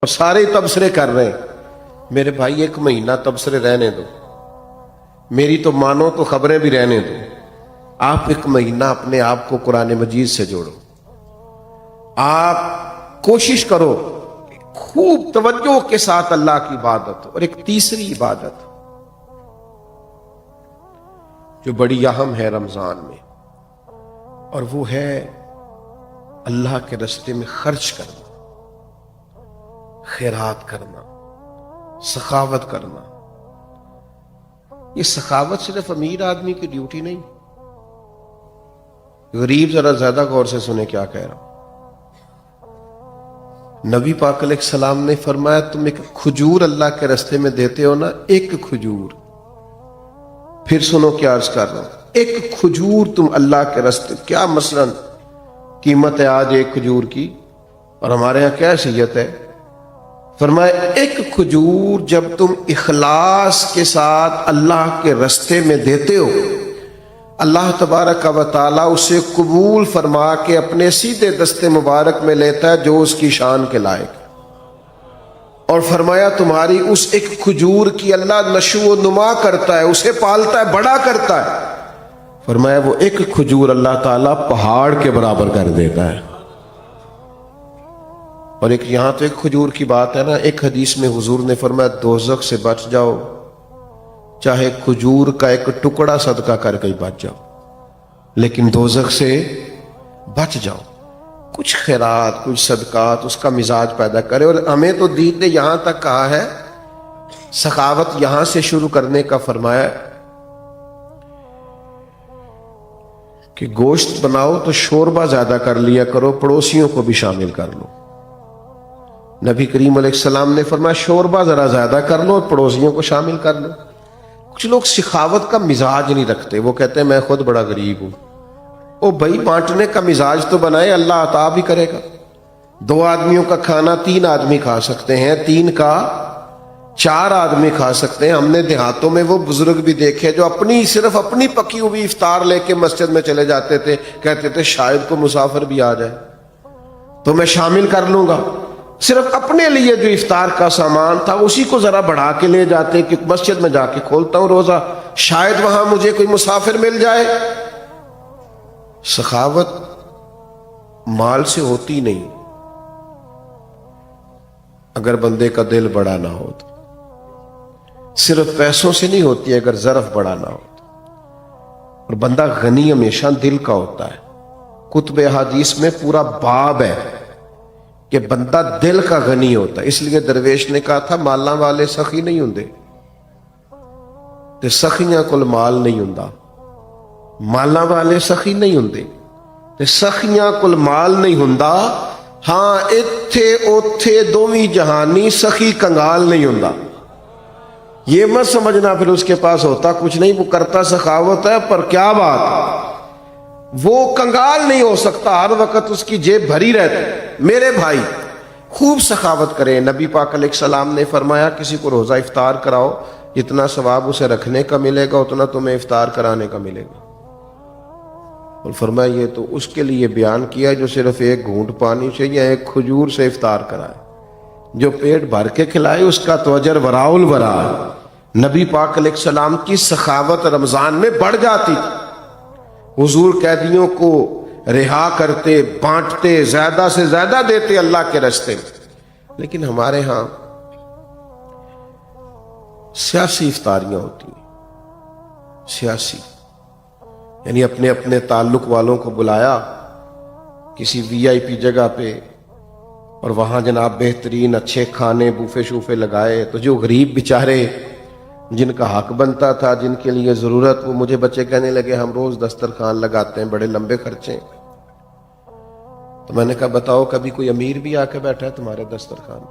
اور سارے تبصرے کر رہے ہیں میرے بھائی ایک مہینہ تبصرے رہنے دو، میری تو مانو تو خبریں بھی رہنے دو. آپ ایک مہینہ اپنے آپ کو قرآن مجید سے جوڑو. آپ کوشش کرو خوب توجہ کے ساتھ اللہ کی عبادت. اور ایک تیسری عبادت جو بڑی اہم ہے رمضان میں، اور وہ ہے اللہ کے راستے میں خرچ کرنا، خیرات کرنا، سخاوت کرنا. یہ سخاوت صرف امیر آدمی کی ڈیوٹی نہیں. غریب ذرا زیادہ غور سے سنے کیا کہہ رہا ہوں. نبی پاک علیہ السلام نے فرمایا تم ایک کھجور اللہ کے راستے میں دیتے ہو نا، ایک کھجور، پھر سنو کیا عرض کر رہا ہوں، ایک کھجور تم اللہ کے راستے، کیا مثلا قیمت ہے آج ایک کھجور کی، اور ہمارے ہاں کیا حیثیت ہے. فرمایا ایک کھجور جب تم اخلاص کے ساتھ اللہ کے راستے میں دیتے ہو، اللہ تبارک و تعالیٰ اسے قبول فرما کے اپنے سیدھے دستے مبارک میں لیتا ہے جو اس کی شان کے لائق. اور فرمایا تمہاری اس ایک کھجور کی اللہ نشو و نما کرتا ہے، اسے پالتا ہے، بڑا کرتا ہے. فرمایا وہ ایک کھجور اللہ تعالیٰ پہاڑ کے برابر کر دیتا ہے. اور ایک یہاں تو ایک کھجور کی بات ہے نا، ایک حدیث میں حضور نے فرمایا دوزخ سے بچ جاؤ چاہے کھجور کا ایک ٹکڑا صدقہ کر کے بچ جاؤ، لیکن دوزخ سے بچ جاؤ. کچھ خیرات، کچھ صدقات اس کا مزاج پیدا کرے. اور ہمیں تو دین نے یہاں تک کہا ہے، سخاوت یہاں سے شروع کرنے کا فرمایا کہ گوشت بناؤ تو شوربہ زیادہ کر لیا کرو، پڑوسیوں کو بھی شامل کر لو. نبی کریم علیہ السلام نے فرمایا شوربہ ذرا زیادہ کر لو اور پڑوسیوں کو شامل کر لو. کچھ لوگ سخاوت کا مزاج نہیں رکھتے، وہ کہتے ہیں میں خود بڑا غریب ہوں. او بھائی بانٹنے کا مزاج تو بنائے، اللہ عطا بھی کرے گا. 2 آدمیوں کا کھانا 3 آدمی کھا سکتے ہیں، 3 کا 4 آدمی کھا سکتے ہیں. ہم نے دیہاتوں میں وہ بزرگ بھی دیکھے جو صرف اپنی پکی ہوئی افطار لے کے مسجد میں چلے جاتے تھے، کہتے تھے شاید کو مسافر بھی آ جائے تو میں شامل کر لوں گا. صرف اپنے لیے جو افطار کا سامان تھا اسی کو ذرا بڑھا کے لے جاتے کہ مسجد میں جا کے کھولتا ہوں روزہ، شاید وہاں مجھے کوئی مسافر مل جائے. سخاوت مال سے ہوتی نہیں اگر بندے کا دل بڑا نہ ہو تو، صرف پیسوں سے نہیں ہوتی اگر ظرف بڑا نہ ہو تو. اور بندہ غنی ہمیشہ دل کا ہوتا ہے. کتب احادیث میں پورا باب ہے کہ بندہ دل کا غنی ہوتا ہے. اس لیے درویش نے کہا تھا مالاں والے سخی نہیں ہوندے تے سخیاں کول مال نہیں ہوندا. مالاں والے سخی نہیں ہوندے تے سخیاں کول مال نہیں ہوندا. ہاں ایتھے اوتھے دوویں جہانی سخی کنگال نہیں ہوندا. یہ مت سمجھنا پھر اس کے پاس ہوتا کچھ نہیں، وہ کرتا سخاوت ہے، پر کیا بات وہ کنگال نہیں ہو سکتا، ہر وقت اس کی جیب بھری رہتی. میرے بھائی خوب سخاوت کریں. نبی پاک علیہ السلام نے فرمایا کسی کو روزہ افطار کراؤ، جتنا ثواب اسے رکھنے کا ملے گا اتنا تمہیں افطار کرانے کا ملے گا. اور فرمایا یہ تو اس کے لیے بیان کیا جو صرف ایک گھونٹ پانی سے یا ایک کھجور سے افطار کرائے. جو پیٹ بھر کے کھلائے اس کا تو اجر وراء الورا. نبی پاک علیہ السلام کی سخاوت رمضان میں بڑھ جاتی تھی. حضور قیدیوں کو رہا کرتے، بانٹتے، زیادہ سے زیادہ دیتے اللہ کے راستے میں. لیکن ہمارے ہاں سیاسی افطاریاں ہوتی ہیں. سیاسی یعنی اپنے اپنے تعلق والوں کو بلایا کسی VIP جگہ پہ، اور وہاں جناب بہترین اچھے کھانے بوفے شوفے لگائے. تو جو غریب بیچارے جن کا حق بنتا تھا، جن کے لیے ضرورت، وہ مجھے بچے کہنے لگے ہم روز دسترخوان لگاتے ہیں، بڑے لمبے خرچے ہیں. تو میں نے کہا بتاؤ کبھی کوئی امیر بھی آ کے بیٹھا ہے تمہارے دسترخوان؟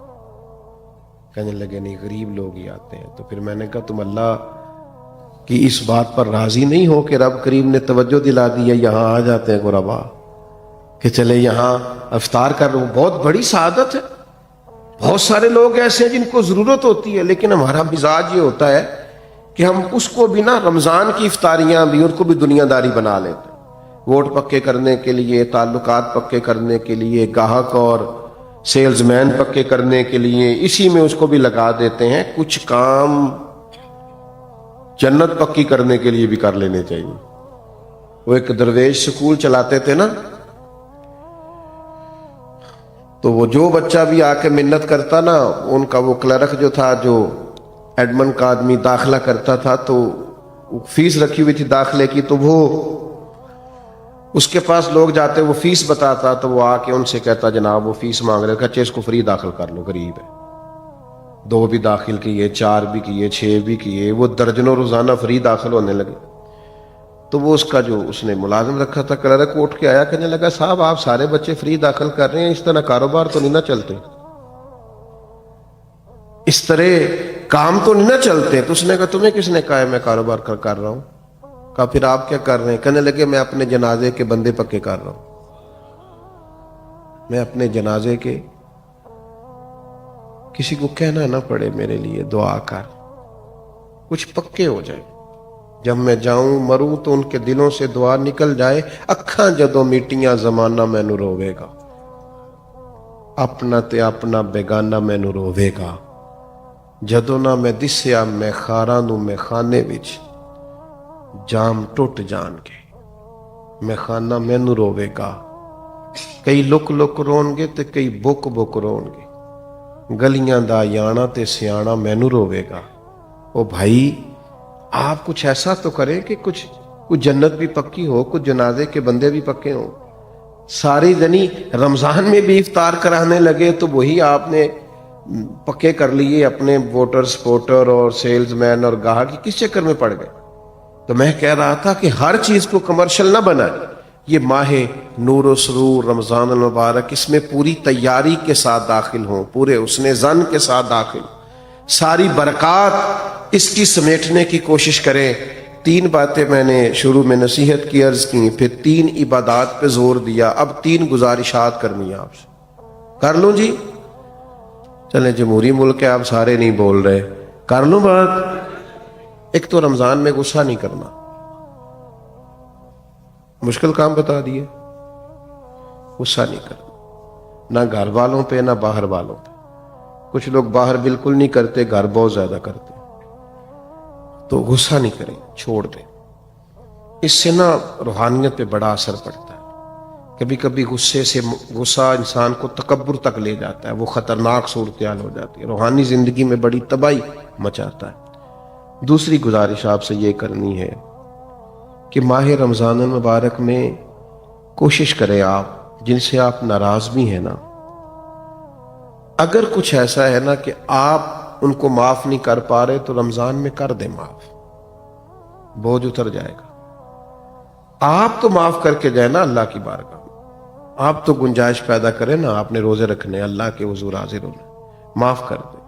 کہنے لگے نہیں غریب لوگ ہی آتے ہیں. تو پھر میں نے کہا تم اللہ کی اس بات پر راضی نہیں ہو کہ رب کریم نے توجہ دلا دی ہے یہاں آ جاتے ہیں غربا کہ چلے یہاں افطار کر لوں؟ بہت بڑی سعادت ہے. بہت سارے لوگ ایسے ہیں جن کو ضرورت ہوتی ہے، لیکن ہمارا مزاج یہ ہوتا ہے کہ ہم اس کو بھی نا رمضان کی افطاریاں بھی ان کو بھی دنیا داری بنا لیتے ہیں. ووٹ پکے کرنے کے لیے، تعلقات پکے کرنے کے لیے، گاہک اور سیلز مین پکے کرنے کے لیے اسی میں اس کو بھی لگا دیتے ہیں. کچھ کام جنت پکی کرنے کے لیے بھی کر لینے چاہیے. وہ ایک درویش سکول چلاتے تھے نا, تو وہ جو بچہ بھی آ کے منت کرتا نا, ان کا وہ کلرک جو تھا, جو ایڈمن کا آدمی داخلہ کرتا تھا, تو فیس رکھی ہوئی تھی داخلے کی, تو وہ اس کے پاس لوگ جاتے, وہ فیس بتاتا, تو وہ آ کے ان سے کہتا جناب وہ فیس مانگ رہے, کہتے اس کو فری داخل کر لو, غریب ہے. 2 بھی داخل کیے, 4 بھی کیے, 6 بھی کیے, وہ درجنوں روزانہ فری داخل ہونے لگے. تو وہ اس کا جو اس نے ملازم رکھا تھا کلرک, اٹھ کے آیا, کہنے لگا صاحب آپ سارے بچے فری داخل کر رہے ہیں, اس طرح کاروبار تو نہیں نہ چلتے, اس طرح کام تو نہیں نہ چلتے. تو اس نے کہا تمہیں کس نے کہا ہے میں کاروبار کر رہا ہوں؟ کہا پھر آپ کیا کر رہے ہیں؟ کہنے لگے میں اپنے جنازے کے بندے پکے کر رہا ہوں, میں اپنے جنازے کے, کسی کو کہنا نہ پڑے میرے لیے دعا کر, کچھ پکے ہو جائے, جب میں جاؤں مروں تو ان کے دلوں سے دعا نکل جائے. اکھاں جدوں میٹیاں زمانہ مینوں روے گا, اپنا تے اپنا بیگانہ مینوں روے گا. جدوں نہ میں دسیا میں خاراں نوں میں خانے وچ, جام ٹوٹ جان کے میں خانہ مینوں روے گا. کئی لک لک رون گے تے کئی بک بک رون گے, گلیاں دا یانا تے سیانا مینوں روے گا. او بھائی آپ کچھ ایسا تو کریں کہ کچھ جنت بھی پکی ہو, کچھ جنازے کے بندے بھی پکے ہوں. ساری دنی رمضان میں بھی افطار کرانے لگے تو وہی آپ نے پکے کر لیے اپنے ووٹر سپورٹر اور سیلز مین اور گاہک, کس چکر میں پڑ گئے؟ تو میں کہہ رہا تھا کہ ہر چیز کو کمرشل نہ بنائیں. یہ ماہ نور و سرور رمضان المبارک, اس میں پوری تیاری کے ساتھ داخل ہوں, پورے حسن ظن کے ساتھ داخل ہوں, ساری برکات اس کی سمیٹنے کی کوشش کریں. 3 باتیں میں نے شروع میں نصیحت کی عرض کی, پھر 3 عبادات پہ زور دیا, اب 3 گزارشات کرنی ہے آپ سے. کر لوں جی؟ چلیں جمہوری ملک ہے, آپ سارے نہیں بول رہے, کر لوں بات. ایک تو رمضان میں غصہ نہیں کرنا, مشکل کام بتا دیے, غصہ نہیں کرنا, نہ گھر والوں پہ نہ باہر والوں پہ. کچھ لوگ باہر بالکل نہیں کرتے, گھر بہت زیادہ کرتے, تو غصہ نہیں کریں, چھوڑ دیں. اس سے نا روحانیت پہ بڑا اثر پڑتا ہے. کبھی کبھی غصے سے غصہ انسان کو تکبر تک لے جاتا ہے, وہ خطرناک صورتحال ہو جاتی ہے, روحانی زندگی میں بڑی تباہی مچاتا ہے. دوسری گزارش آپ سے یہ کرنی ہے کہ ماہ رمضان المبارک میں کوشش کریں آپ, جن سے آپ ناراض بھی ہیں نا, اگر کچھ ایسا ہے نا کہ آپ ان کو معاف نہیں کر پا رہے تو رمضان میں کر دیں معاف, بوجھ اتر جائے گا. آپ تو معاف کر کے جائیں نا اللہ کی بارگاہ میں, آپ تو گنجائش پیدا کریں نا, آپ نے روزے رکھنے اللہ کے حضور حاضر ہونا, معاف کر دیں.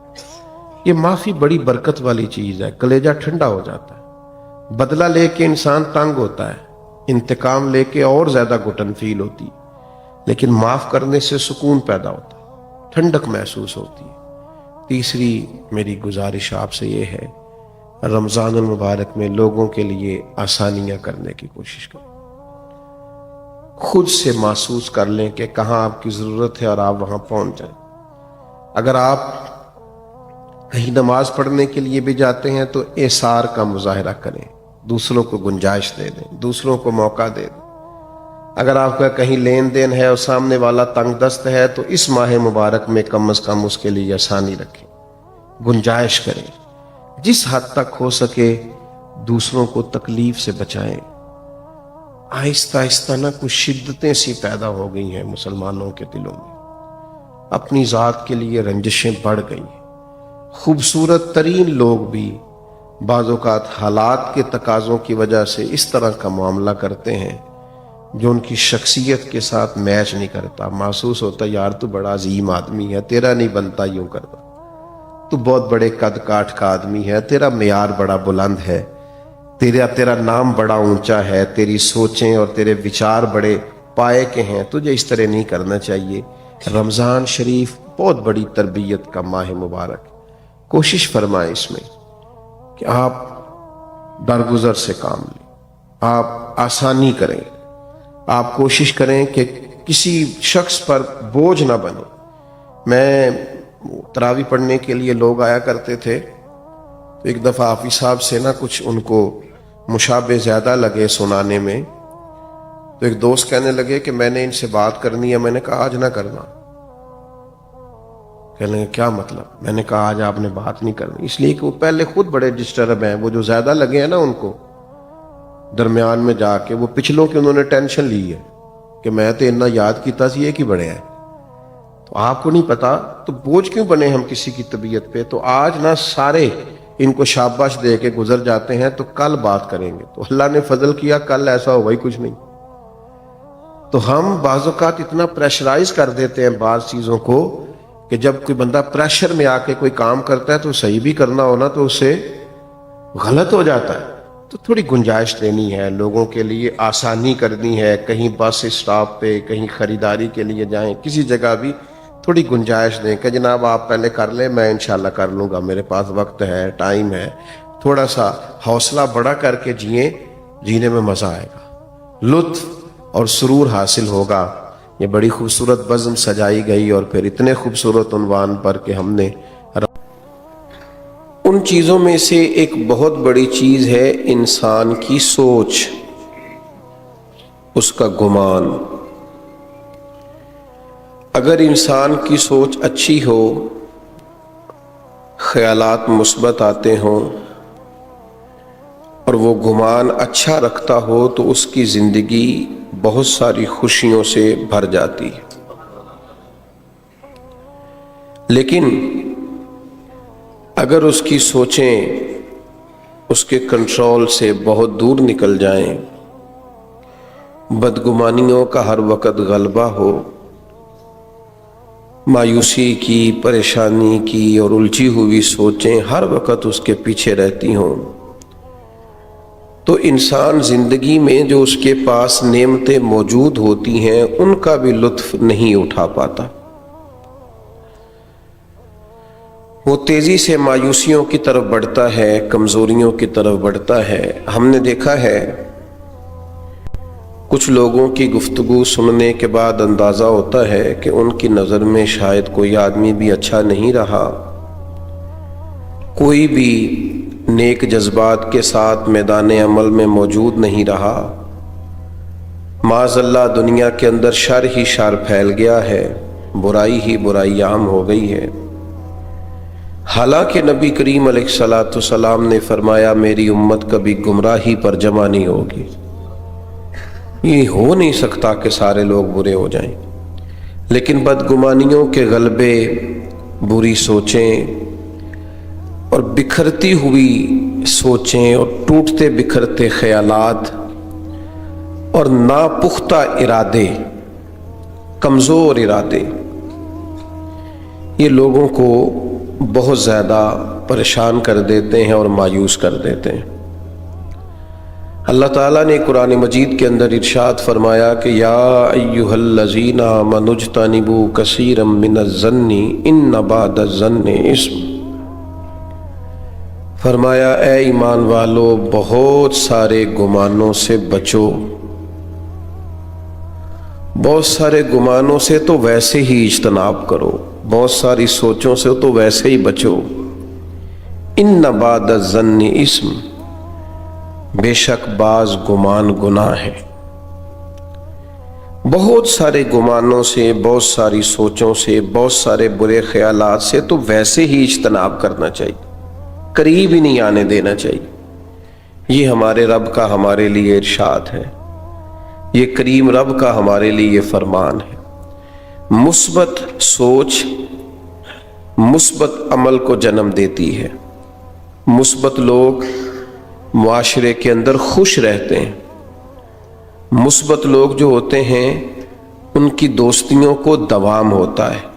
یہ معافی بڑی برکت والی چیز ہے, کلیجہ ٹھنڈا ہو جاتا ہے. بدلہ لے کے انسان تنگ ہوتا ہے, انتقام لے کے اور زیادہ گھٹن فیل ہوتی, لیکن معاف کرنے سے سکون پیدا ہوتا ہے, ٹھنڈک محسوس ہوتی ہے. تیسری میری گزارش آپ سے یہ ہے, رمضان المبارک میں لوگوں کے لیے آسانیاں کرنے کی کوشش کریں. خود سے محسوس کر لیں کہ کہاں آپ کی ضرورت ہے اور آپ وہاں پہنچ جائیں. اگر آپ کہیں نماز پڑھنے کے لیے بھی جاتے ہیں تو ایثار کا مظاہرہ کریں, دوسروں کو گنجائش دے دیں, دوسروں کو موقع دے دیں. اگر آپ کا کہیں لین دین ہے اور سامنے والا تنگ دست ہے تو اس ماہ مبارک میں کم از کم اس کے لیے آسانی رکھیں, گنجائش کریں. جس حد تک ہو سکے دوسروں کو تکلیف سے بچائیں. آہستہ آہستہ نہ کچھ شدتیں سی پیدا ہو گئی ہیں مسلمانوں کے دلوں میں, اپنی ذات کے لیے رنجشیں بڑھ گئی ہیں. خوبصورت ترین لوگ بھی بعض اوقات حالات کے تقاضوں کی وجہ سے اس طرح کا معاملہ کرتے ہیں جو ان کی شخصیت کے ساتھ میچ نہیں کرتا. محسوس ہوتا یار تو بڑا عظیم آدمی ہے, تیرا نہیں بنتا یوں کرنا, تو بہت بڑے قد کاٹ کا آدمی ہے, تیرا معیار بڑا بلند ہے, تیرا نام بڑا اونچا ہے, تیری سوچیں اور تیرے وچار بڑے پائے کے ہیں, تجھے اس طرح نہیں کرنا چاہیے. رمضان شریف بہت بڑی تربیت کا ماہ مبارک, کوشش فرمائیں اس میں کہ آپ درگزر سے کام لیں, آپ آسانی کریں, آپ کوشش کریں کہ کسی شخص پر بوجھ نہ بنے. میں تراویح پڑھنے کے لیے لوگ آیا کرتے تھے، تو ایک دفعہ حافظ صاحب سے نا کچھ ان کو مشابہ زیادہ لگے سنانے میں، تو ایک دوست کہنے لگے کہ میں نے ان سے بات کرنی ہے۔ میں نے کہا آج نہ کرنا۔ کہنے لگے کیا مطلب؟ میں نے کہا آج آپ نے بات نہیں کرنی، اس لیے کہ وہ پہلے خود بڑے ڈسٹرب ہیں، وہ جو زیادہ لگے ہیں نا ان کو درمیان میں جا کے، وہ پچھلوں کی انہوں نے ٹینشن لی ہے کہ میں تو اتنا یاد کیتا سی یہ کی بڑے ہیں، تو آپ کو نہیں پتا تو بوجھ کیوں بنے ہم کسی کی طبیعت پہ۔ تو آج نہ سارے ان کو شاباش دے کے گزر جاتے ہیں، تو کل بات کریں گے۔ تو اللہ نے فضل کیا، کل ایسا ہوا ہی کچھ نہیں۔ تو ہم بعض اوقات اتنا پریشرائز کر دیتے ہیں بعض چیزوں کو کہ جب کوئی بندہ پریشر میں آ کے کوئی کام کرتا ہے تو صحیح بھی کرنا ہونا تو اسے غلط ہو جاتا ہے۔ تو تھوڑی گنجائش دینی ہے، لوگوں کے لیے آسانی کرنی ہے، کہیں بس اسٹاپ پہ، کہیں خریداری کے لیے جائیں، کسی جگہ بھی تھوڑی گنجائش دیں کہ جناب آپ پہلے کر لیں، میں انشاءاللہ کر لوں گا، میرے پاس وقت ہے، ٹائم ہے۔ تھوڑا سا حوصلہ بڑا کر کے جئیں، جینے میں مزہ آئے گا، لطف اور سرور حاصل ہوگا۔ یہ بڑی خوبصورت بزم سجائی گئی اور پھر اتنے خوبصورت عنوان پر کہ ہم نے ان چیزوں میں سے ایک بہت بڑی چیز ہے انسان کی سوچ، اس کا گمان۔ اگر انسان کی سوچ اچھی ہو، خیالات مثبت آتے ہوں اور وہ گمان اچھا رکھتا ہو تو اس کی زندگی بہت ساری خوشیوں سے بھر جاتی ہے۔ لیکن اگر اس کی سوچیں اس کے کنٹرول سے بہت دور نکل جائیں، بدگمانیوں کا ہر وقت غلبہ ہو، مایوسی کی، پریشانی کی اور الجھی ہوئی سوچیں ہر وقت اس کے پیچھے رہتی ہوں، تو انسان زندگی میں جو اس کے پاس نعمتیں موجود ہوتی ہیں ان کا بھی لطف نہیں اٹھا پاتا۔ وہ تیزی سے مایوسیوں کی طرف بڑھتا ہے، کمزوریوں کی طرف بڑھتا ہے۔ ہم نے دیکھا ہے کچھ لوگوں کی گفتگو سننے کے بعد اندازہ ہوتا ہے کہ ان کی نظر میں شاید کوئی آدمی بھی اچھا نہیں رہا، کوئی بھی نیک جذبات کے ساتھ میدان عمل میں موجود نہیں رہا، معاذ اللہ دنیا کے اندر شر ہی شر پھیل گیا ہے، برائی ہی برائی عام ہو گئی ہے۔ حالانکہ نبی کریم علیہ السلام نے فرمایا میری امت کبھی گمراہی پر جمع نہیں ہوگی، یہ ہو نہیں سکتا کہ سارے لوگ برے ہو جائیں، لیکن بدگمانیوں کے غلبے، بری سوچیں اور بکھرتی ہوئی سوچیں اور ٹوٹتے بکھرتے خیالات اور ناپختہ ارادے، کمزور ارادے، یہ لوگوں کو بہت زیادہ پریشان کر دیتے ہیں اور مایوس کر دیتے ہیں۔ اللہ تعالیٰ نے قرآن مجید کے اندر ارشاد فرمایا کہ یا ایھا الذین آمنوا اجتنبوا کثیرا من الظن ان بعض الظن اثم۔ فرمایا اے ایمان والو بہت سارے گمانوں سے بچو، بہت سارے گمانوں سے تو ویسے ہی اجتناب کرو، بہت ساری سوچوں سے تو ویسے ہی بچو۔ ان بعض الظن اثم، بے شک بعض گمان گناہ ہے۔ بہت سارے گمانوں سے، بہت ساری سوچوں سے، بہت سارے برے خیالات سے تو ویسے ہی اجتناب کرنا چاہیے، قریب ہی نہیں آنے دینا چاہیے۔ یہ ہمارے رب کا ہمارے لیے ارشاد ہے، یہ کریم رب کا ہمارے لیے یہ فرمان ہے۔ مثبت سوچ مثبت عمل کو جنم دیتی ہے، مثبت لوگ معاشرے کے اندر خوش رہتے ہیں، مثبت لوگ جو ہوتے ہیں ان کی دوستیوں کو دوام ہوتا ہے،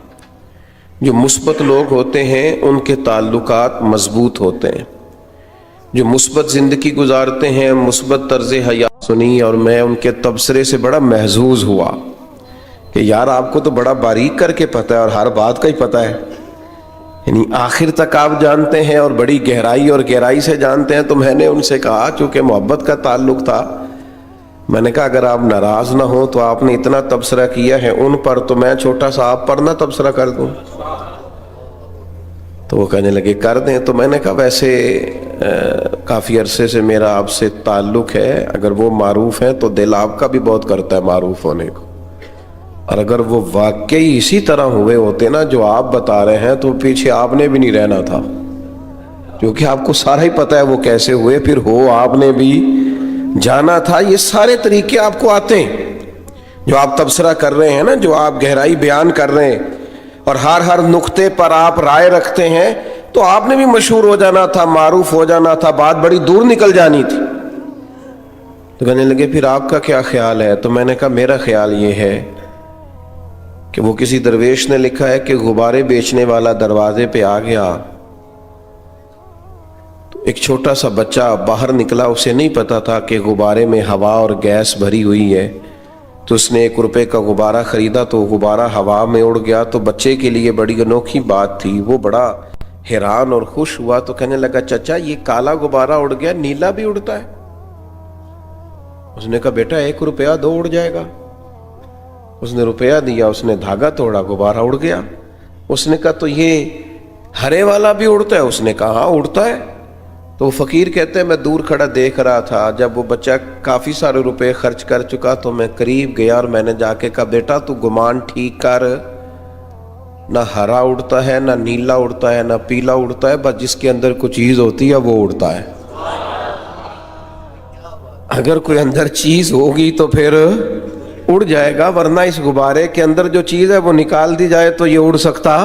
جو مثبت لوگ ہوتے ہیں ان کے تعلقات مضبوط ہوتے ہیں، جو مثبت زندگی گزارتے ہیں، مثبت طرز حیات سنی اور میں ان کے تبصرے سے بڑا محظوظ ہوا کہ یار آپ کو تو بڑا باریک کر کے پتہ ہے اور ہر بات کا ہی پتہ ہے، یعنی آخر تک آپ جانتے ہیں اور بڑی گہرائی اور گہرائی سے جانتے ہیں۔ تو میں نے ان سے کہا چونکہ محبت کا تعلق تھا، میں نے کہا اگر آپ ناراض نہ ہوں تو آپ نے اتنا تبصرہ کیا ہے ان پر، تو میں چھوٹا سا آپ پر نہ تبصرہ کر دوں۔ تو وہ کہنے لگے کر دیں. تو میں نے کہا ویسے کافی عرصے سے میرا آپ سے تعلق ہے، اگر وہ معروف ہیں تو دل آپ کا بھی بہت کرتا ہے معروف ہونے کو، اور اگر وہ واقعی اسی طرح ہوئے ہوتے نا جو آپ بتا رہے ہیں تو پیچھے آپ نے بھی نہیں رہنا تھا، کیونکہ آپ کو سارا ہی پتہ ہے وہ کیسے ہوئے، پھر ہو آپ نے بھی جانا تھا. یہ سارے طریقے آپ کو آتے ہیں جو آپ تبصرہ کر رہے ہیں نا، جو آپ گہرائی بیان کر رہے ہیں، اور ہر نقطے پر آپ رائے رکھتے ہیں، تو آپ نے بھی مشہور ہو جانا تھا، معروف ہو جانا تھا، بات بڑی دور نکل جانی تھی. تو کہنے لگے پھر آپ کا کیا خیال ہے؟ تو میں نے کہا میرا خیال یہ ہے کہ وہ کسی درویش نے لکھا ہے کہ غبارے بیچنے والا دروازے پہ آ گیا تو ایک چھوٹا سا بچہ باہر نکلا، اسے نہیں پتا تھا کہ غبارے میں ہوا اور گیس بھری ہوئی ہے، تو اس نے 1 روپے کا غبارہ خریدا تو غبارہ ہوا میں اڑ گیا. تو بچے کے لیے بڑی انوکھی بات تھی، وہ بڑا حیران اور خوش ہوا. تو کہنے لگا چچا یہ کالا غبارہ اڑ گیا، نیلا بھی اڑتا ہے؟ اس نے کہا بیٹا 1 روپیہ دو اڑ جائے گا. اس نے روپیہ دیا، اس نے دھاگا توڑا، غبارہ اڑ گیا. اس نے کہا تو یہ ہرے والا بھی اڑتا ہے؟ اس نے کہا ہاں اڑتا ہے. تو وہ فقیر کہتے ہیں میں دور کھڑا دیکھ رہا تھا، جب وہ بچہ کافی سارے روپے خرچ کر چکا تو میں قریب گیا اور میں نے جا کے کہا بیٹا تو گمان ٹھیک کر، نہ ہرا اڑتا ہے، نہ نیلا اڑتا ہے، نہ پیلا اڑتا ہے، بس جس کے اندر کوئی چیز ہوتی ہے وہ اڑتا ہے. اگر کوئی اندر چیز ہوگی تو پھر اڑ جائے گا، ورنہ اس غبارے کے اندر جو چیز ہے وہ نکال دی جائے تو یہ اڑ سکتا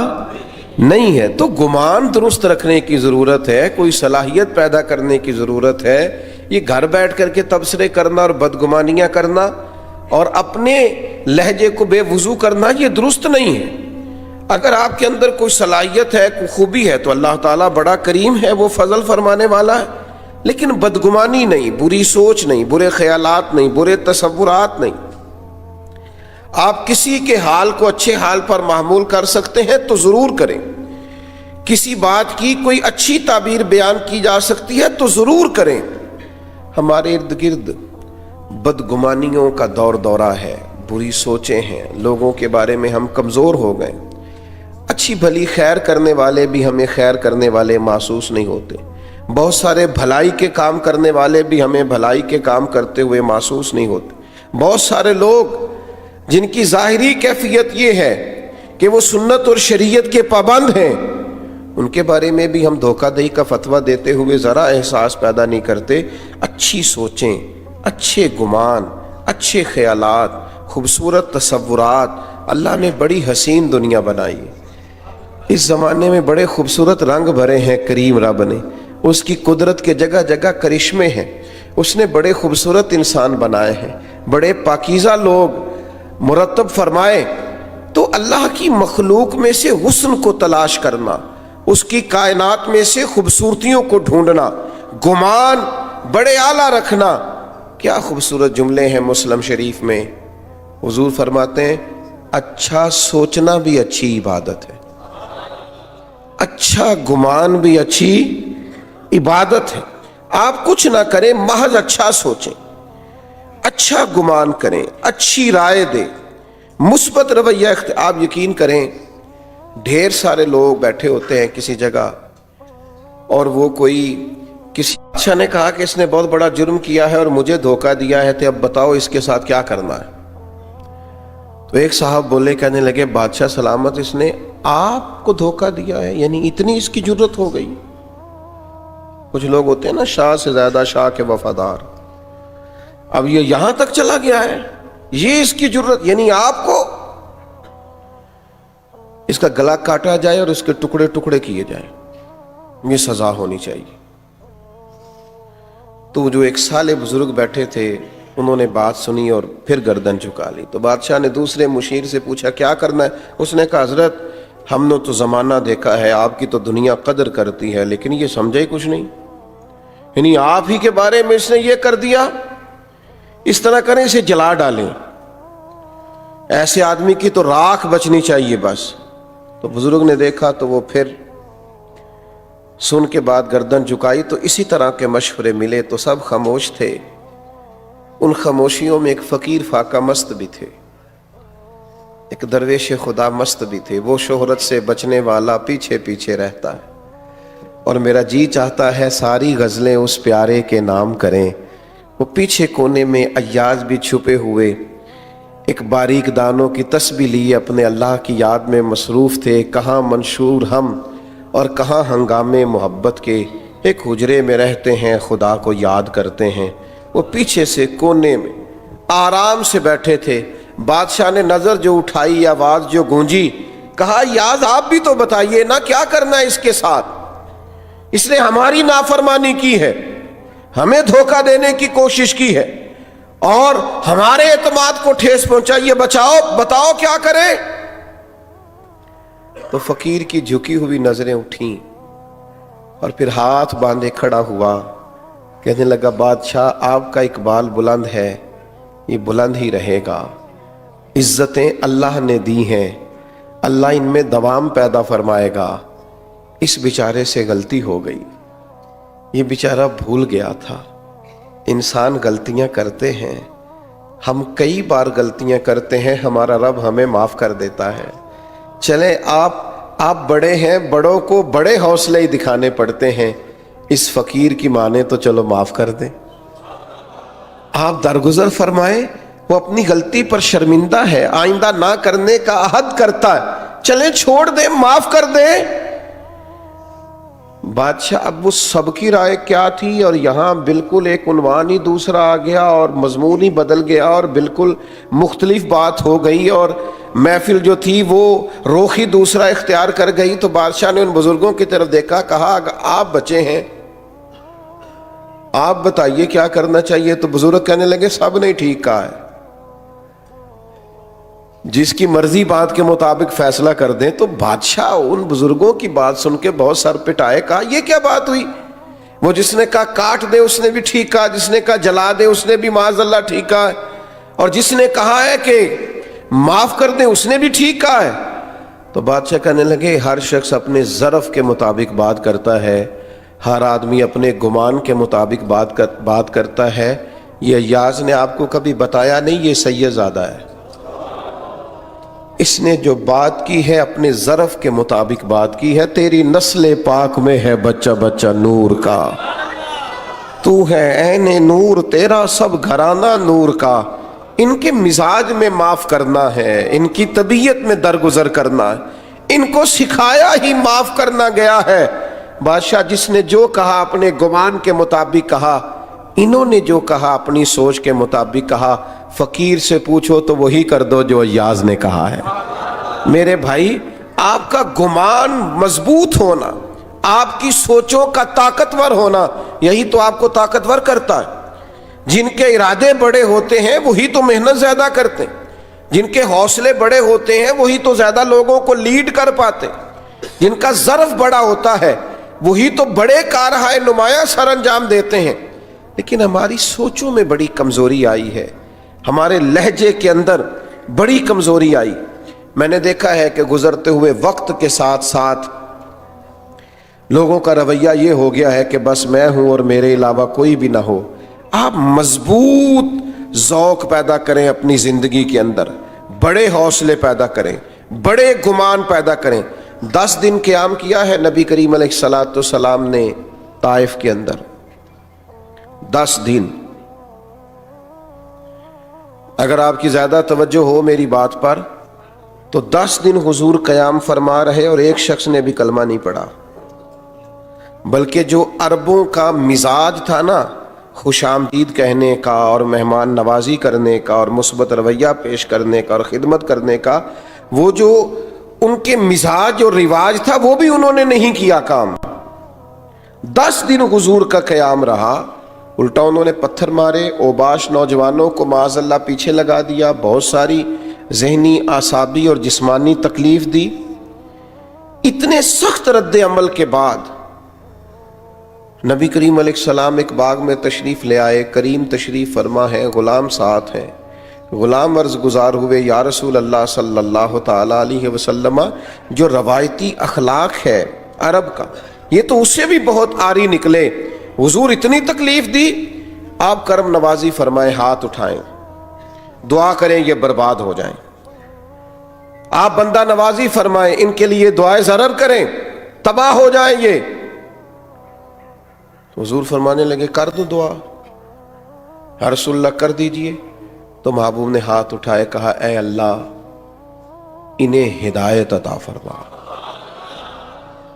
نہیں ہے. تو گمان درست رکھنے کی ضرورت ہے، کوئی صلاحیت پیدا کرنے کی ضرورت ہے. یہ گھر بیٹھ کر کے تبصرے کرنا اور بدگمانیاں کرنا اور اپنے لہجے کو بے وضو کرنا یہ درست نہیں ہے. اگر آپ کے اندر کوئی صلاحیت ہے، کوئی خوبی ہے تو اللہ تعالیٰ بڑا کریم ہے، وہ فضل فرمانے والا ہے، لیکن بدگمانی نہیں، بری سوچ نہیں، برے خیالات نہیں، برے تصورات نہیں. آپ کسی کے حال کو اچھے حال پر محمول کر سکتے ہیں تو ضرور کریں. کسی بات کی کوئی اچھی تعبیر بیان کی جا سکتی ہے تو ضرور کریں. ہمارے ارد گرد بدگمانیوں کا دور دورہ ہے، بری سوچیں ہیں، لوگوں کے بارے میں ہم کمزور ہو گئے. اچھی بھلی خیر کرنے والے بھی ہمیں خیر کرنے والے محسوس نہیں ہوتے. بہت سارے بھلائی کے کام کرنے والے بھی ہمیں بھلائی کے کام کرتے ہوئے محسوس نہیں ہوتے. بہت سارے لوگ جن کی ظاہری کیفیت یہ ہے کہ وہ سنت اور شریعت کے پابند ہیں، ان کے بارے میں بھی ہم دھوکہ دہی کا فتویٰ دیتے ہوئے ذرا احساس پیدا نہیں کرتے. اچھی سوچیں، اچھے گمان، اچھے خیالات، خوبصورت تصورات. اللہ نے بڑی حسین دنیا بنائی. اس زمانے میں بڑے خوبصورت رنگ بھرے ہیں کریم رب نے. اس کی قدرت کے جگہ جگہ کرشمے ہیں. اس نے بڑے خوبصورت انسان بنائے ہیں، بڑے پاکیزہ لوگ مرتب فرمائے. تو اللہ کی مخلوق میں سے حسن کو تلاش کرنا، اس کی کائنات میں سے خوبصورتیوں کو ڈھونڈنا، گمان بڑے اعلیٰ رکھنا. کیا خوبصورت جملے ہیں مسلم شریف میں. حضور فرماتے ہیں اچھا سوچنا بھی اچھی عبادت ہے، اچھا گمان بھی اچھی عبادت ہے. آپ کچھ نہ کریں، محض اچھا سوچیں، اچھا گمان کریں، اچھی رائے دیں، مثبت رویہ آپ یقین کریں ڈھیر سارے لوگ بیٹھے ہوتے ہیں کسی جگہ اور وہ کوئی کسی بادشاہ نے کہا کہ اس نے بہت بڑا جرم کیا ہے اور مجھے دھوکہ دیا ہے، تو اب بتاؤ اس کے ساتھ کیا کرنا ہے. تو ایک صاحب بولے، کہنے لگے بادشاہ سلامت، اس نے آپ کو دھوکہ دیا ہے، یعنی اتنی اس کی جرت ہو گئی. کچھ لوگ ہوتے ہیں نا شاہ سے زیادہ شاہ کے وفادار. اب یہ یہاں تک چلا گیا ہے، یہ اس کی جرت، یعنی آپ کو اس کا گلا کاٹا جائے اور اس کے ٹکڑے ٹکڑے کیے جائیں، یہ سزا ہونی چاہیے. تو جو ایک سالے بزرگ بیٹھے تھے انہوں نے بات سنی اور پھر گردن جھکا لی. تو بادشاہ نے دوسرے مشیر سے پوچھا کیا کرنا ہے. اس نے کہا حضرت ہم نے تو زمانہ دیکھا ہے، آپ کی تو دنیا قدر کرتی ہے، لیکن یہ سمجھا ہی کچھ نہیں، یعنی آپ ہی کے بارے میں اس نے یہ کر دیا. اس طرح کریں اسے جلا ڈالیں، ایسے آدمی کی تو راکھ بچنی چاہیے بس. تو بزرگ نے دیکھا تو وہ پھر سن کے بعد گردن جھکائی. تو اسی طرح کے مشورے ملے تو سب خاموش تھے. ان خاموشیوں میں ایک فقیر فاقہ مست بھی تھے، ایک درویش خدا مست بھی تھے. وہ شہرت سے بچنے والا پیچھے پیچھے رہتا ہے. اور میرا جی چاہتا ہے ساری غزلیں اس پیارے کے نام کریں۔ وہ پیچھے کونے میں ایاز بھی چھپے ہوئے ایک باریک دانوں کی تسبیح لیے اپنے اللہ کی یاد میں مصروف تھے۔ کہاں منشور ہم اور کہاں ہنگامے محبت کے، ایک حجرے میں رہتے ہیں خدا کو یاد کرتے ہیں۔ وہ پیچھے سے کونے میں آرام سے بیٹھے تھے۔ بادشاہ نے نظر جو اٹھائی، آواز جو گونجی، کہا یاز آپ بھی تو بتائیے نا کیا کرنا ہے اس کے ساتھ؟ اس نے ہماری نافرمانی کی ہے، ہمیں دھوکہ دینے کی کوشش کی ہے اور ہمارے اعتماد کو ٹھیس پہنچائیے، بتاؤ کیا کریں؟ تو فقیر کی جھکی ہوئی نظریں اٹھیں اور پھر ہاتھ باندھے کھڑا ہوا، کہنے لگا بادشاہ آپ کا اقبال بلند ہے، یہ بلند ہی رہے گا۔ عزتیں اللہ نے دی ہیں، اللہ ان میں دوام پیدا فرمائے گا۔ اس بیچارے سے غلطی ہو گئی، یہ بیچارہ بھول گیا تھا۔ انسان غلطیاں کرتے ہیں، ہم کئی بار غلطیاں کرتے ہیں، ہمارا رب ہمیں معاف کر دیتا ہے۔ چلیں آپ بڑے ہیں، بڑوں کو بڑے حوصلے ہی دکھانے پڑتے ہیں، اس فقیر کی مانے تو چلو معاف کر دیں، آپ درگزر فرمائیں۔ وہ اپنی غلطی پر شرمندہ ہے، آئندہ نہ کرنے کا عہد کرتا ہے، چلیں چھوڑ دیں، معاف کر دیں۔ بادشاہ اب وہ سب کی رائے کیا تھی، اور یہاں بالکل ایک عنوان ہی دوسرا آ گیا اور مضمون ہی بدل گیا اور بالکل مختلف بات ہو گئی، اور محفل جو تھی وہ رخ ہی دوسرا اختیار کر گئی۔ تو بادشاہ نے ان بزرگوں کی طرف دیکھا، کہا اگر آپ بچے ہیں آپ بتائیے کیا کرنا چاہیے؟ تو بزرگ کہنے لگے سب نے ٹھیک کہا ہے، جس کی مرضی بات کے مطابق فیصلہ کر دیں۔ تو بادشاہ ان بزرگوں کی بات سن کے بہت سر پٹائے، کہا یہ کیا بات ہوئی؟ وہ جس نے کہا کاٹ دے اس نے بھی ٹھیک کہا، جس نے کہا جلا دے اس نے بھی معاذ اللہ ٹھیک کہا ہے، اور جس نے کہا ہے کہ معاف کر دیں اس نے بھی ٹھیک کہا ہے۔ تو بادشاہ کہنے لگے ہر شخص اپنے ظرف کے مطابق بات کرتا ہے، ہر آدمی اپنے گمان کے مطابق بات کرتا ہے۔ یہ ایاز نے آپ کو کبھی بتایا نہیں، یہ سید زادہ ہے، اس نے جو بات کی ہے اپنے ظرف کے مطابق بات کی ہے۔ تیری نسل پاک میں ہے بچہ بچہ نور کا، تو ہے عین نور، تیرا سب گھرانہ نور کا۔ ان کے مزاج میں معاف کرنا ہے، ان کی طبیعت میں درگزر کرنا ہے، ان کو سکھایا ہی معاف کرنا گیا ہے۔ بادشاہ جس نے جو کہا اپنے گمان کے مطابق کہا، انہوں نے جو کہا اپنی سوچ کے مطابق کہا۔ فقیر سے پوچھو تو وہی کر دو جو ایاز نے کہا ہے۔ میرے بھائی آپ کا گمان مضبوط ہونا، آپ کی سوچوں کا طاقتور ہونا، یہی تو آپ کو طاقتور کرتا ہے۔ جن کے ارادے بڑے ہوتے ہیں وہی تو محنت زیادہ کرتے ہیں، جن کے حوصلے بڑے ہوتے ہیں وہی تو زیادہ لوگوں کو لیڈ کر پاتے، جن کا ظرف بڑا ہوتا ہے وہی تو بڑے کارہائے نمایاں سر انجام دیتے ہیں۔ لیکن ہماری سوچوں میں بڑی کمزوری آئی ہے، ہمارے لہجے کے اندر بڑی کمزوری آئی۔ میں نے دیکھا ہے کہ گزرتے ہوئے وقت کے ساتھ ساتھ لوگوں کا رویہ یہ ہو گیا ہے کہ بس میں ہوں اور میرے علاوہ کوئی بھی نہ ہو۔ آپ مضبوط ذوق پیدا کریں اپنی زندگی کے اندر، بڑے حوصلے پیدا کریں، بڑے گمان پیدا کریں۔ 10 دن قیام کیا ہے نبی کریم علیہ الصلوۃ والسلام نے طائف کے اندر، 10 دن۔ اگر آپ کی زیادہ توجہ ہو میری بات پر تو 10 دن حضور قیام فرما رہے اور ایک شخص نے بھی کلمہ نہیں پڑھا، بلکہ جو عربوں کا مزاج تھا نا، خوش آمدید کہنے کا اور مہمان نوازی کرنے کا اور مثبت رویہ پیش کرنے کا اور خدمت کرنے کا، وہ جو ان کے مزاج اور رواج تھا وہ بھی انہوں نے نہیں کیا کام۔ 10 دن حضور کا قیام رہا، الٹا انہوں نے پتھر مارے، اوباش نوجوانوں کو معاذ اللہ پیچھے لگا دیا، بہت ساری ذہنی اعصابی اور جسمانی تکلیف دی۔ اتنے سخت رد عمل کے بعد نبی کریم علیہ السلام ایک باغ میں تشریف لے آئے، کریم تشریف فرما ہے، غلام ساتھ ہیں۔ غلام عرض گزار ہوئے یا رسول اللہ صلی اللہ تعالی علیہ وسلم، جو روایتی اخلاق ہے عرب کا یہ تو اس سے بھی بہت عاری نکلے، حضور اتنی تکلیف دی، آپ کرم نوازی فرمائیں، ہاتھ اٹھائیں، دعا کریں یہ برباد ہو جائیں، آپ بندہ نوازی فرمائیں، ان کے لیے دعائیں ضرر کریں، تباہ ہو جائیں یہ۔ حضور فرمانے لگے کر دو دعا، یا رسول اللہ کر دیجئے۔ تو محبوب نے ہاتھ اٹھائے، کہا اے اللہ انہیں ہدایت عطا فرما،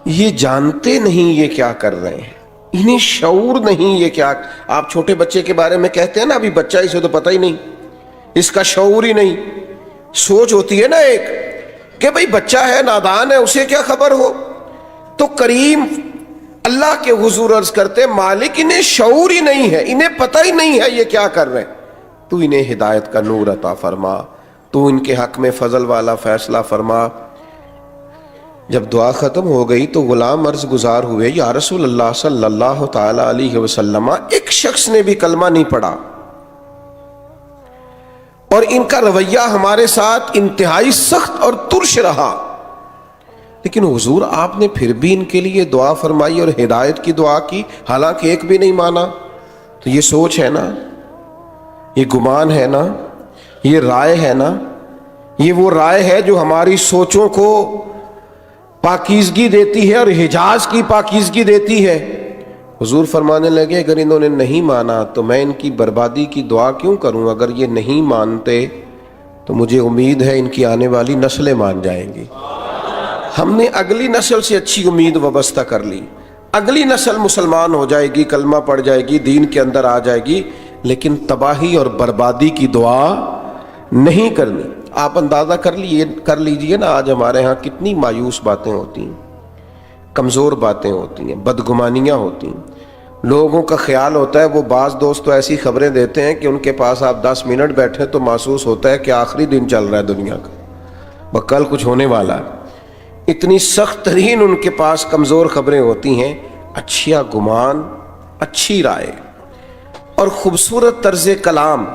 یہ جانتے نہیں یہ کیا کر رہے ہیں، انہیں شعور نہیں یہ کیا۔ آپ چھوٹے بچے کے بارے میں کہتے ہیں نا، ابھی بچہ اسے تو پتہ ہی نہیں، اس کا شعور ہی نہیں، سوچ ہوتی ہے نا ایک کہ بھئی بچہ ہے، نادان ہے، اسے کیا خبر ہو۔ تو کریم اللہ کے حضور عرض کرتے مالک انہیں شعور ہی نہیں ہے، انہیں پتہ ہی نہیں ہے یہ کیا کر رہے ہیں، تو انہیں ہدایت کا نور عطا فرما، تو ان کے حق میں فضل والا فیصلہ فرما۔ جب دعا ختم ہو گئی تو غلام عرض گزار ہوئے، یا رسول اللہ صلی اللہ تعالی علیہ وسلم، ایک شخص نے بھی کلمہ نہیں پڑھا اور ان کا رویہ ہمارے ساتھ انتہائی سخت اور ترش رہا، لیکن حضور آپ نے پھر بھی ان کے لیے دعا فرمائی اور ہدایت کی دعا کی، حالانکہ ایک بھی نہیں مانا۔ تو یہ سوچ ہے نا، یہ گمان ہے نا، یہ رائے ہے نا، یہ وہ رائے ہے جو ہماری سوچوں کو پاکیزگی دیتی ہے اور حجاز کی پاکیزگی دیتی ہے۔ حضور فرمانے لگے اگر انہوں نے نہیں مانا تو میں ان کی بربادی کی دعا کیوں کروں، اگر یہ نہیں مانتے تو مجھے امید ہے ان کی آنے والی نسلیں مان جائیں گی۔ ہم نے اگلی نسل سے اچھی امید وابستہ کر لی، اگلی نسل مسلمان ہو جائے گی، کلمہ پڑھ جائے گی، دین کے اندر آ جائے گی، لیکن تباہی اور بربادی کی دعا نہیں کرنی۔ آپ اندازہ کر لیجئے نا، آج ہمارے ہاں کتنی مایوس باتیں ہوتی ہیں، کمزور باتیں ہوتی ہیں، بدگمانیاں ہوتی ہیں۔ لوگوں کا خیال ہوتا ہے، وہ بعض دوست تو ایسی خبریں دیتے ہیں کہ ان کے پاس آپ 10 منٹ بیٹھے تو محسوس ہوتا ہے کہ آخری دن چل رہا ہے دنیا کا، کل کچھ ہونے والا ہے۔ اتنی سخت ترین ان کے پاس کمزور خبریں ہوتی ہیں۔ اچھا گمان، اچھی رائے اور خوبصورت طرز کلام،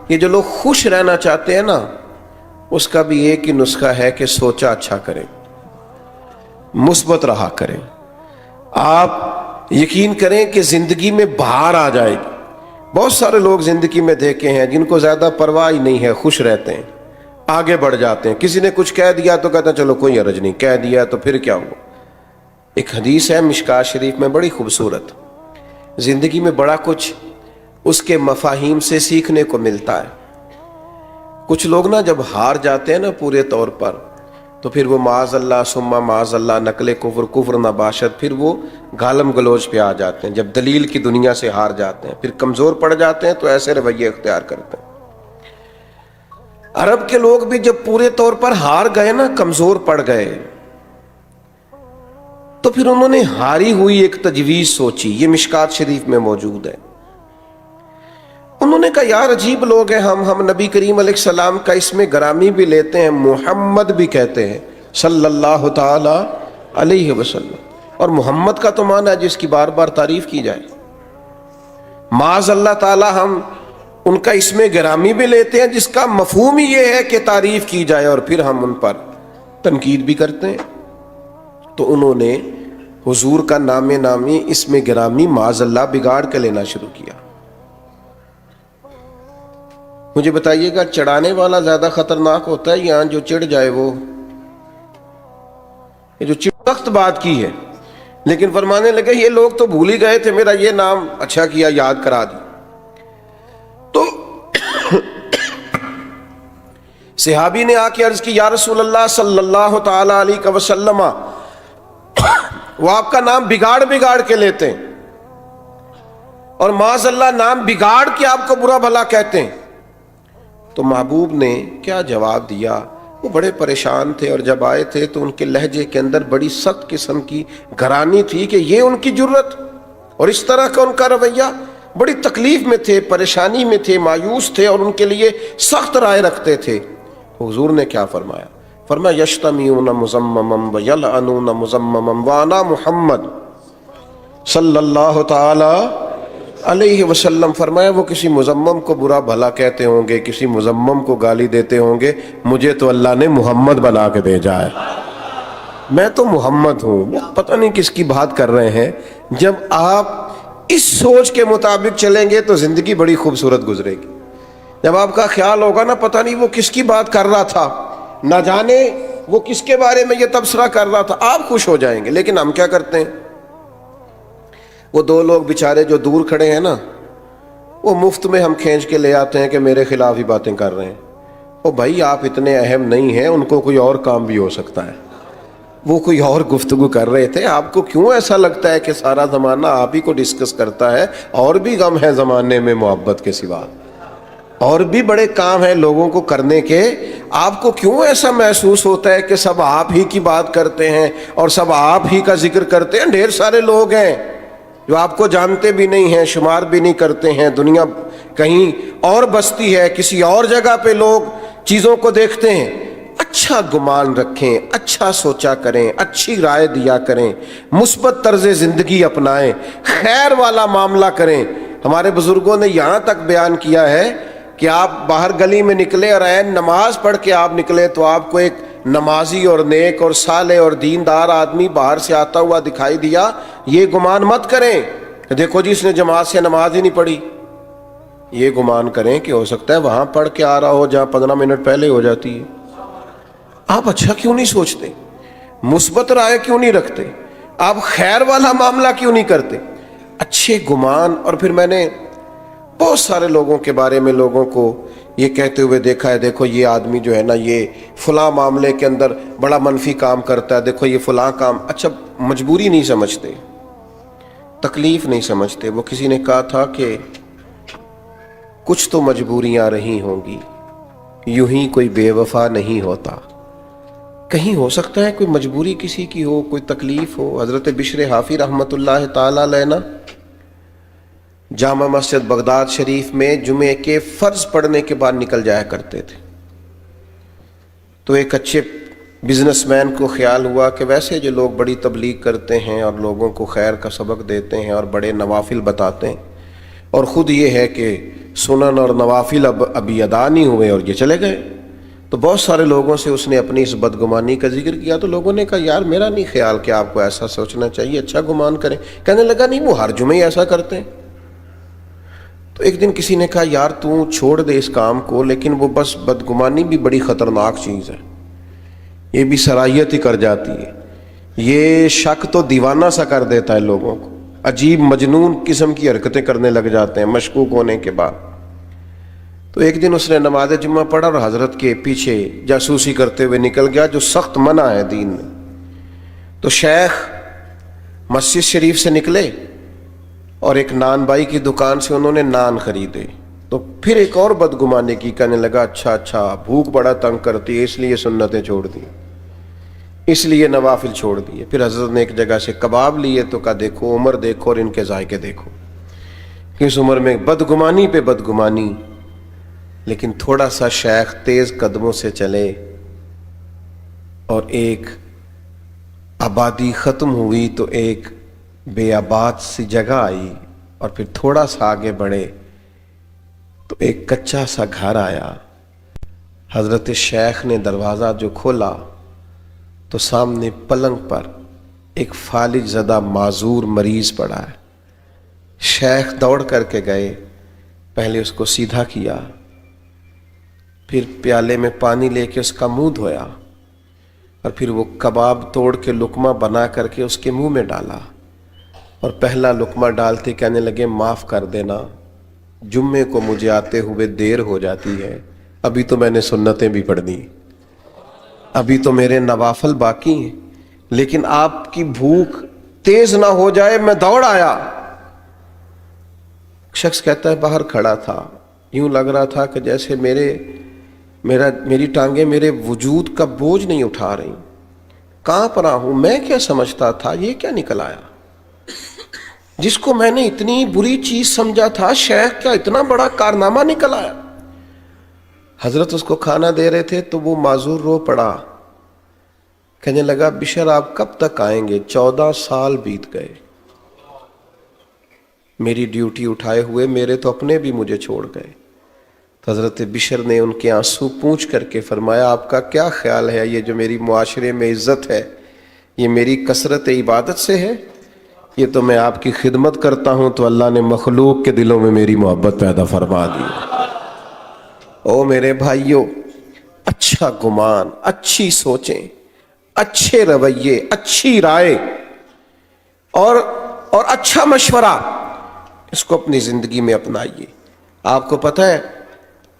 یہ جو لوگ خوش رہنا چاہتے ہیں نا، اس کا بھی ایک ہی نسخہ ہے کہ سوچا اچھا کریں، مثبت رہا کریں۔ آپ یقین کریں کہ زندگی میں بہار آ جائے گی۔ بہت سارے لوگ زندگی میں دیکھے ہیں جن کو زیادہ پرواہ ہی نہیں ہے، خوش رہتے ہیں، آگے بڑھ جاتے ہیں۔ کسی نے کچھ کہہ دیا تو کہتے ہیں چلو کوئی حرج نہیں، کہہ دیا تو پھر کیا ہوا۔ ایک حدیث ہے مشکات شریف میں بڑی خوبصورت، زندگی میں بڑا کچھ اس کے مفاہیم سے سیکھنے کو ملتا ہے۔ کچھ لوگ نا جب ہار جاتے ہیں نا پورے طور پر، تو پھر وہ معاذ اللہ ثم معاذ اللہ نقل کفر، کفر نباشت، پھر وہ گالم گلوچ پہ آ جاتے ہیں۔ جب دلیل کی دنیا سے ہار جاتے ہیں، پھر کمزور پڑ جاتے ہیں، تو ایسے رویے اختیار کرتے ہیں۔ عرب کے لوگ بھی جب پورے طور پر ہار گئے نا، کمزور پڑ گئے، تو پھر انہوں نے ہاری ہوئی ایک تجویز سوچی، یہ مشکات شریف میں موجود ہے۔ انہوں نے کہا یار عجیب لوگ ہیں، ہم نبی کریم علیہ السلام کا اسم گرامی بھی لیتے ہیں، محمد بھی کہتے ہیں صلی اللہ تعالی علیہ وسلم، اور محمد کا تو معنی ہے جس کی بار بار تعریف کی جائے۔ معاذ اللہ تعالی ہم ان کا اسم گرامی بھی لیتے ہیں جس کا مفہوم ہی یہ ہے کہ تعریف کی جائے، اور پھر ہم ان پر تنقید بھی کرتے ہیں۔ تو انہوں نے حضور کا نام نامی اسم گرامی معاذ اللہ بگاڑ کے لینا شروع کیا۔ مجھے بتائیے گا چڑھانے والا زیادہ خطرناک ہوتا ہے یا جو چڑھ جائے وہ؟ یہ جو سخت بات کی ہے، لیکن فرمانے لگے یہ لوگ تو بھول ہی گئے تھے، میرا یہ نام اچھا کیا یاد کرا دی۔ تو صحابی نے آ کے عرض کی یا رسول اللہ صلی اللہ تعالی علیہ وسلم، وہ آپ کا نام بگاڑ کے لیتے ہیں، اور معاذ اللہ نام بگاڑ کے آپ کو برا بھلا کہتے ہیں۔ تو محبوب نے کیا جواب دیا؟ وہ بڑے پریشان تھے، اور جب آئے تھے تو ان کے لہجے کے اندر بڑی سخت قسم کی گرانی تھی کہ یہ ان کی جرت اور اس طرح کا ان کا رویہ۔ بڑی تکلیف میں تھے، پریشانی میں تھے، مایوس تھے، اور ان کے لیے سخت رائے رکھتے تھے۔ حضور نے کیا فرمایا؟ فرمایا یشتمیون مزمما ویلعنون مزمما وانا محمد صلی اللہ تعالی علیہ وسلم۔ فرمایا وہ کسی مزمم کو برا بھلا کہتے ہوں گے، کسی مزمم کو گالی دیتے ہوں گے، مجھے تو اللہ نے محمد بنا کے بھیجا ہے، میں تو محمد ہوں۔ پتہ نہیں کس کی بات کر رہے ہیں۔ جب آپ اس سوچ کے مطابق چلیں گے تو زندگی بڑی خوبصورت گزرے گی۔ جب آپ کا خیال ہوگا نا پتہ نہیں وہ کس کی بات کر رہا تھا، نہ جانے وہ کس کے بارے میں یہ تبصرہ کر رہا تھا، آپ خوش ہو جائیں گے۔ لیکن ہم کیا کرتے ہیں؟ وہ دو لوگ بیچارے جو دور کھڑے ہیں نا، وہ مفت میں ہم کھینچ کے لے آتے ہیں کہ میرے خلاف ہی باتیں کر رہے ہیں۔ او بھائی آپ اتنے اہم نہیں ہیں، ان کو کوئی اور کام بھی ہو سکتا ہے، وہ کوئی اور گفتگو کر رہے تھے، آپ کو کیوں ایسا لگتا ہے کہ سارا زمانہ آپ ہی کو ڈسکس کرتا ہے؟ اور بھی غم ہے زمانے میں محبت کے سوا، اور بھی بڑے کام ہیں لوگوں کو کرنے کے، آپ کو کیوں ایسا محسوس ہوتا ہے کہ سب آپ ہی کی بات کرتے ہیں اور سب آپ ہی کا ذکر کرتے ہیں؟ ڈھیر سارے لوگ ہیں جو آپ کو جانتے بھی نہیں ہیں، شمار بھی نہیں کرتے ہیں، دنیا کہیں اور بستی ہے، کسی اور جگہ پہ لوگ چیزوں کو دیکھتے ہیں۔ اچھا گمان رکھیں، اچھا سوچا کریں، اچھی رائے دیا کریں، مثبت طرز زندگی اپنائیں، خیر والا معاملہ کریں۔ ہمارے بزرگوں نے یہاں تک بیان کیا ہے کہ آپ باہر گلی میں نکلے اور عین نماز پڑھ کے آپ نکلے تو آپ کو ایک نمازی اور نیک اور صالح اور دیندار آدمی باہر سے آتا ہوا دکھائی دیا، یہ گمان مت کریں کہ دیکھو جی اس نے جماعت سے نماز ہی نہیں پڑھی۔ یہ گمان کریں کہ ہو سکتا ہے وہاں پڑھ کے آ رہا ہو جہاں 15 منٹ پہلے ہو جاتی ہے۔ آپ اچھا کیوں نہیں سوچتے؟ مثبت رائے کیوں نہیں رکھتے؟ آپ خیر والا معاملہ کیوں نہیں کرتے؟ اچھے گمان۔ اور پھر میں نے بہت سارے لوگوں کے بارے میں لوگوں کو یہ کہتے ہوئے دیکھا ہے، دیکھو یہ آدمی جو ہے نا یہ فلاں معاملے کے اندر بڑا منفی کام کرتا ہے، دیکھو یہ فلاں کام۔ اچھا مجبوری نہیں سمجھتے، تکلیف نہیں سمجھتے۔ وہ کسی نے کہا تھا کہ کچھ تو مجبوریاں رہی ہوں گی، یوں ہی کوئی بے وفا نہیں ہوتا۔ کہیں ہو سکتا ہے کوئی مجبوری کسی کی ہو، کوئی تکلیف ہو۔ حضرت بشر حافی رحمۃ اللہ تعالی علیہ نا جامع مسجد بغداد شریف میں جمعے کے فرض پڑھنے کے بعد نکل جایا کرتے تھے۔ تو ایک اچھے بزنس مین کو خیال ہوا کہ ویسے جو لوگ بڑی تبلیغ کرتے ہیں اور لوگوں کو خیر کا سبق دیتے ہیں اور بڑے نوافل بتاتے ہیں، اور خود یہ ہے کہ سنن اور نوافل ابھی ادا نہیں ہوئے اور یہ چلے گئے، تو بہت سارے لوگوں سے اس نے اپنی اس بدگمانی کا ذکر کیا۔ تو لوگوں نے کہا یار میرا نہیں خیال کہ آپ کو ایسا سوچنا چاہیے، اچھا گمان کریں۔ کہنے لگا نہیں وہ ہر جمعے ایسا کرتے ہیں۔ تو ایک دن کسی نے کہا یار تو چھوڑ دے اس کام کو، لیکن وہ بس بدگمانی بھی بڑی خطرناک چیز ہے، یہ بھی صلاحیت ہی کر جاتی ہے، یہ شک تو دیوانہ سا کر دیتا ہے لوگوں کو، عجیب مجنون قسم کی حرکتیں کرنے لگ جاتے ہیں مشکوک ہونے کے بعد۔ تو ایک دن اس نے نماز جمعہ پڑھا اور حضرت کے پیچھے جاسوسی کرتے ہوئے نکل گیا، جو سخت منع ہے دین میں۔ تو شیخ مسجد شریف سے نکلے اور ایک نان بائی کی دکان سے انہوں نے نان خریدے۔ تو پھر ایک اور بدگمانی کی، کہنے لگا اچھا بھوک بڑا تنگ کرتی ہے اس لیے سنتیں چھوڑ دی، اس لیے نوافل چھوڑ دیے۔ پھر حضرت نے ایک جگہ سے کباب لیے تو کہا دیکھو عمر دیکھو اور ان کے ذائقے دیکھو، کس عمر میں بدگمانی پہ بدگمانی۔ لیکن تھوڑا سا شیخ تیز قدموں سے چلے اور ایک آبادی ختم ہوئی تو ایک بے آباد سی جگہ آئی، اور پھر تھوڑا سا آگے بڑھے تو ایک کچا سا گھر آیا۔ حضرت شیخ نے دروازہ جو کھولا تو سامنے پلنگ پر ایک فالج زدہ معذور مریض پڑا ہے۔ شیخ دوڑ کر کے گئے، پہلے اس کو سیدھا کیا، پھر پیالے میں پانی لے کے اس کا منہ دھویا، اور پھر وہ کباب توڑ کے لقمہ بنا کر کے اس کے منہ میں ڈالا، اور پہلا لقمہ ڈالتے کہنے لگے معاف کر دینا، جمعے کو مجھے آتے ہوئے دیر ہو جاتی ہے، ابھی تو میں نے سنتیں بھی پڑھنی، ابھی تو میرے نوافل باقی ہیں، لیکن آپ کی بھوک تیز نہ ہو جائے میں دوڑ آیا۔ شخص کہتا ہے باہر کھڑا تھا، یوں لگ رہا تھا کہ جیسے میری ٹانگیں میرے وجود کا بوجھ نہیں اٹھا رہی، کانپ رہا ہوں۔ میں کیا سمجھتا تھا، یہ کیا نکل آیا؟ جس کو میں نے اتنی بری چیز سمجھا تھا، شیخ کیا اتنا بڑا کارنامہ نکل آیا۔ حضرت اس کو کھانا دے رہے تھے تو وہ معذور رو پڑا، کہنے لگا بشر آپ کب تک آئیں گے؟ 14 سال بیت گئے میری ڈیوٹی اٹھائے ہوئے، میرے تو اپنے بھی مجھے چھوڑ گئے۔ تو حضرت بشر نے ان کے آنسو پونچھ کر کے فرمایا آپ کا کیا خیال ہے، یہ جو میری معاشرے میں عزت ہے یہ میری کثرت عبادت سے ہے؟ یہ تو میں آپ کی خدمت کرتا ہوں تو اللہ نے مخلوق کے دلوں میں میری محبت پیدا فرما دی۔ او میرے بھائیوں، اچھا گمان، اچھی سوچیں، اچھے رویے، اچھی رائے، اور اچھا مشورہ اس کو اپنی زندگی میں اپنائیے۔ آپ کو پتہ ہے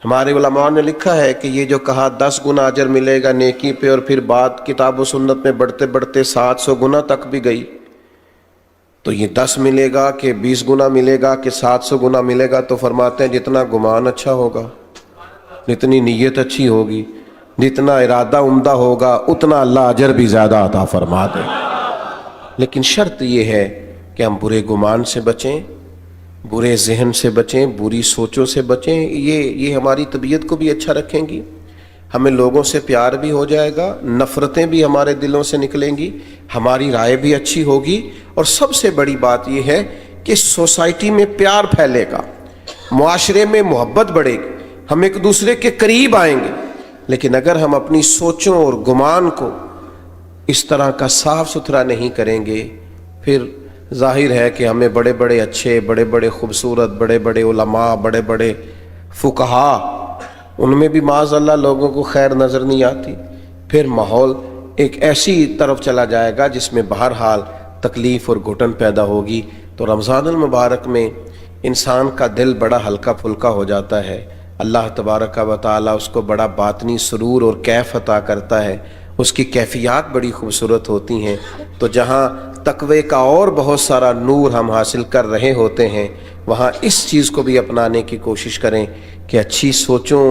ہمارے علماء نے لکھا ہے کہ یہ جو کہا 10 گنا اجر ملے گا نیکی پہ، اور پھر بات کتاب و سنت میں بڑھتے بڑھتے 700 گنا تک بھی گئی، تو یہ 10 ملے گا کہ 20 گنا ملے گا کہ 700 گنا ملے گا؟ تو فرماتے ہیں جتنا گمان اچھا ہوگا، جتنی نیت اچھی ہوگی، جتنا ارادہ عمدہ ہوگا، اتنا اللہ اجر بھی زیادہ عطا فرما دے۔ لیکن شرط یہ ہے کہ ہم برے گمان سے بچیں، برے ذہن سے بچیں، بری سوچوں سے بچیں۔ یہ ہماری طبیعت کو بھی اچھا رکھیں گی، ہمیں لوگوں سے پیار بھی ہو جائے گا، نفرتیں بھی ہمارے دلوں سے نکلیں گی، ہماری رائے بھی اچھی ہوگی، اور سب سے بڑی بات یہ ہے کہ سوسائٹی میں پیار پھیلے گا، معاشرے میں محبت بڑھے گی، ہم ایک دوسرے کے قریب آئیں گے۔ لیکن اگر ہم اپنی سوچوں اور گمان کو اس طرح کا صاف ستھرا نہیں کریں گے، پھر ظاہر ہے کہ ہمیں بڑے بڑے اچھے، بڑے بڑے خوبصورت، بڑے بڑے علماء، بڑے بڑے فقہا، ان میں بھی معاذ اللہ لوگوں کو خیر نظر نہیں آتی۔ پھر ماحول ایک ایسی طرف چلا جائے گا جس میں بہرحال تکلیف اور گھٹن پیدا ہوگی۔ تو رمضان المبارک میں انسان کا دل بڑا ہلکا پھلکا ہو جاتا ہے، اللہ تبارک و تعالیٰ اس کو بڑا باطنی سرور اور کیف عطا کرتا ہے، اس کی کیفیات بڑی خوبصورت ہوتی ہیں۔ تو جہاں تقوی کا اور بہت سارا نور ہم حاصل کر رہے ہوتے ہیں، وہاں اس چیز کو بھی اپنانے کی کوشش کریں کہ اچھی سوچوں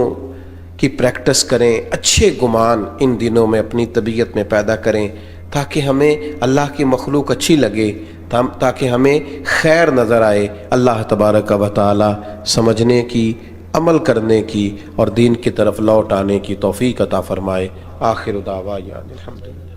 کی پریکٹس کریں، اچھے گمان ان دنوں میں اپنی طبیعت میں پیدا کریں، تاکہ ہمیں اللہ کی مخلوق اچھی لگے، تاکہ ہمیں خیر نظر آئے۔ اللہ تبارک و تعالی سمجھنے کی، عمل کرنے کی اور دین کی طرف لوٹ آنے کی توفیق عطا فرمائے۔ آخر دعوانا الحمدللہ۔